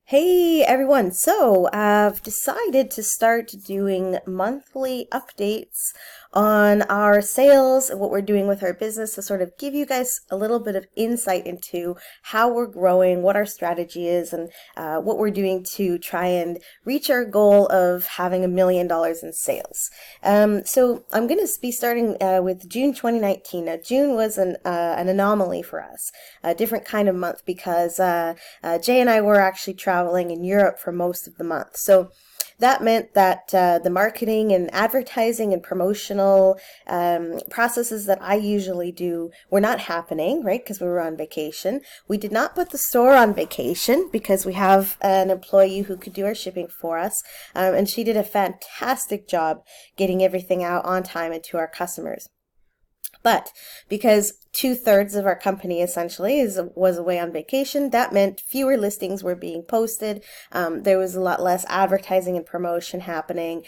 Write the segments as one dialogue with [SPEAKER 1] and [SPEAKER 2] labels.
[SPEAKER 1] Hey everyone, so I've decided to start doing monthly updates on our sales and what we're doing with our business to sort of give you guys a little bit of insight into how we're growing, what our strategy is, and what we're doing to try and reach our goal of having $1 million in sales. So I'm going to be starting with June 2019. Now, June was an anomaly for us, a different kind of month because Jay and I were actually traveling in Europe for most of the month. So that meant that the marketing and advertising and promotional processes that I usually do were not happening, right? Because we were on vacation. We did not put the store on vacation because we have an employee who could do our shipping for us. And she did a fantastic job getting everything out on time and to our customers. But because two-thirds of our company essentially was away on vacation, that meant fewer listings were being posted. There was a lot less advertising and promotion happening.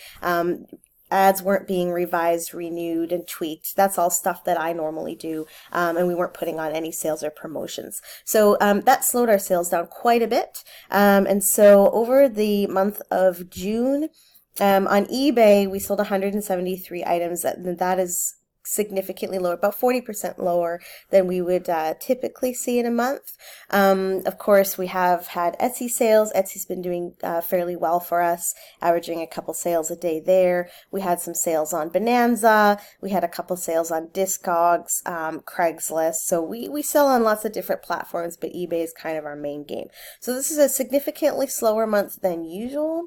[SPEAKER 1] Ads weren't being revised, renewed, and tweaked. That's all stuff that I normally do, and we weren't putting on any sales or promotions. So that slowed our sales down quite a bit. And so over the month of June, on eBay, we sold 173 items. That is significantly lower, about 40% lower than we would typically see in a month. Of course, we have had Etsy sales. Etsy's been doing fairly well for us, averaging a couple sales a day there. We had some sales on Bonanza. We had a couple sales on Discogs, Craigslist. So we sell on lots of different platforms, but eBay is kind of our main game. So this is a significantly slower month than usual.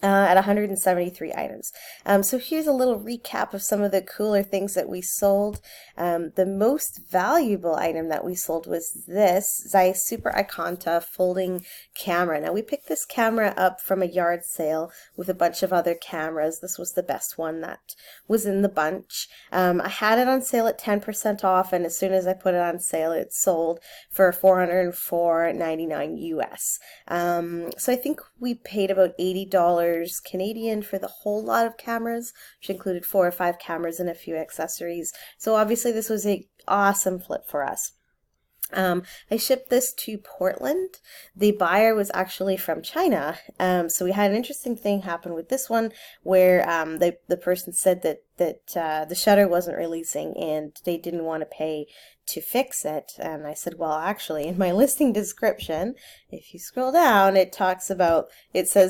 [SPEAKER 1] At 173 items. So here's a little recap of some of the cooler things that we sold. The most valuable item that we sold was this Zeiss Super Iconta folding camera. Now we picked this camera up from a yard sale with a bunch of other cameras. This was the best one that was in the bunch. I had it on sale at 10% off, and as soon as I put it on sale, it sold for $404.99 US. So I think we paid about $80 Canadian for the whole lot of cameras, which included 4 or 5 cameras and a few accessories. So obviously this was an awesome flip for us. I shipped this to Portland. The buyer was actually from China. So we had an interesting thing happen with this one where the person said that the shutter wasn't releasing and they didn't want to pay to fix it. And I said, well, actually, in my listing description, if you scroll down, it says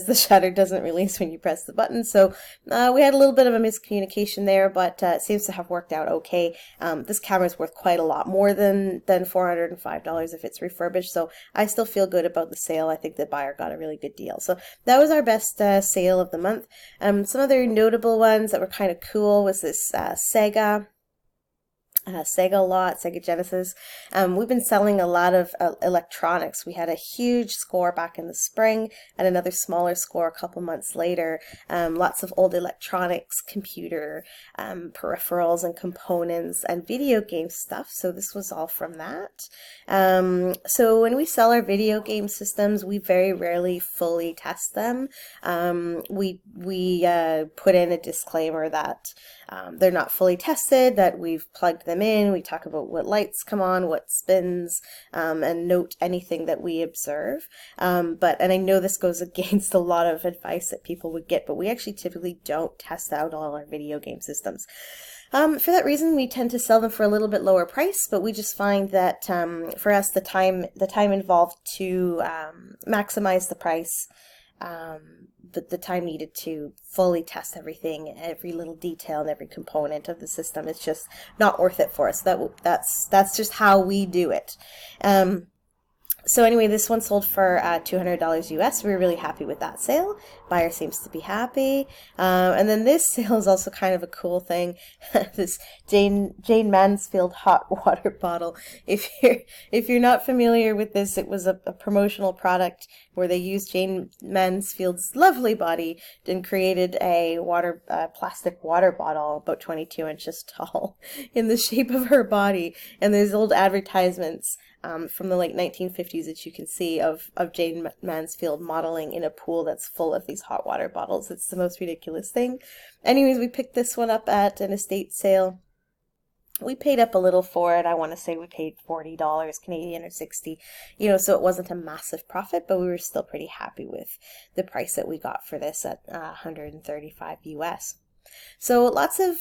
[SPEAKER 1] the shutter doesn't release when you press the button. So we had a little bit of a miscommunication there, but it seems to have worked out okay. This camera is worth quite a lot more than $405 if it's refurbished. So I still feel good about the sale. I think the buyer got a really good deal. So that was our best sale of the month. Some other notable ones that were kind of cool was this Sega lot, Sega Genesis. We've been selling a lot of electronics. We had a huge score back in the spring and another smaller score a couple months later. Lots of old electronics, computer peripherals and components and video game stuff. So this was all from that. So when we sell our video game systems, we very rarely fully test them. We put in a disclaimer that they're not fully tested, that we've plugged them in. We talk about what lights come on, what spins, and note anything that we observe. And I know this goes against a lot of advice that people would get, but we actually typically don't test out all our video game systems. For that reason, we tend to sell them for a little bit lower price, but we just find that for us, the time involved to maximize the price, the time needed to fully test everything, every little detail and every component of the system, it's just not worth it for us. That's just how we do it. So anyway, this one sold for $200 US. We were really happy with that sale. Buyer seems to be happy. And then this sale is also kind of a cool thing. This Jane Mansfield hot water bottle. If you're not familiar with this, it was a promotional product where they used Jane Mansfield's lovely body and created a plastic water bottle about 22 inches tall in the shape of her body. And there's old advertisements from the late 1950s that you can see of Jane Mansfield modeling in a pool that's full of these hot water bottles. It's the most ridiculous thing. Anyways, we picked this one up at an estate sale. We paid up a little for it. I want to say we paid $40 Canadian or 60, so it wasn't a massive profit, but we were still pretty happy with the price that we got for this at 135 US. So lots of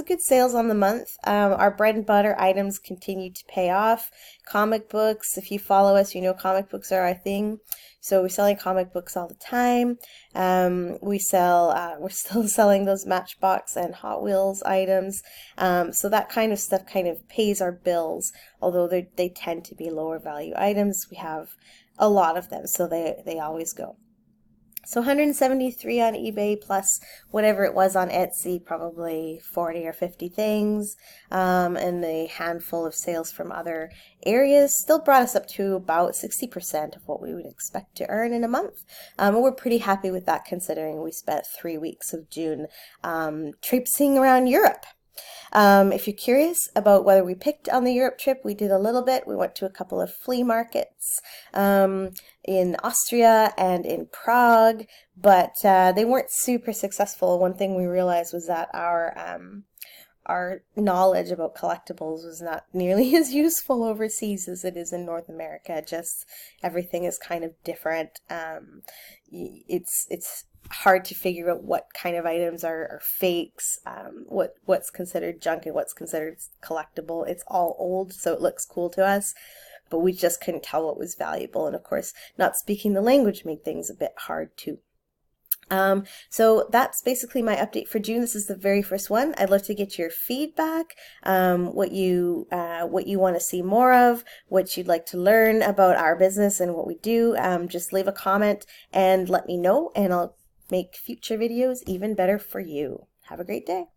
[SPEAKER 1] good sales on the month. Our bread and butter items continue to pay off. Comic books, if you follow us, comic books are our thing. So we're selling comic books all the time. We're still selling those Matchbox and Hot Wheels items. So that kind of stuff kind of pays our bills, although they tend to be lower value items. We have a lot of them, so they always go. So 173 on eBay plus whatever it was on Etsy, probably 40 or 50 things, and a handful of sales from other areas still brought us up to about 60% of what we would expect to earn in a month. And we're pretty happy with that considering we spent 3 weeks of June traipsing around Europe. If you're curious about whether we picked on the Europe trip, we did a little bit. We went to a couple of flea markets in Austria and in Prague, but they weren't super successful. One thing we realized was that our knowledge about collectibles was not nearly as useful overseas as it is in North America. Just everything is kind of different. It's hard to figure out what kind of items are fakes, what's considered junk and what's considered collectible. It's all old, so it looks cool to us, but we just couldn't tell what was valuable. And of course, not speaking the language made things a bit hard too. So that's basically my update for June. This is the very first one. I'd love to get your feedback, what you want to see more of, what you'd like to learn about our business and what we do. Just leave a comment and let me know, and I'll make future videos even better for you. Have a great day.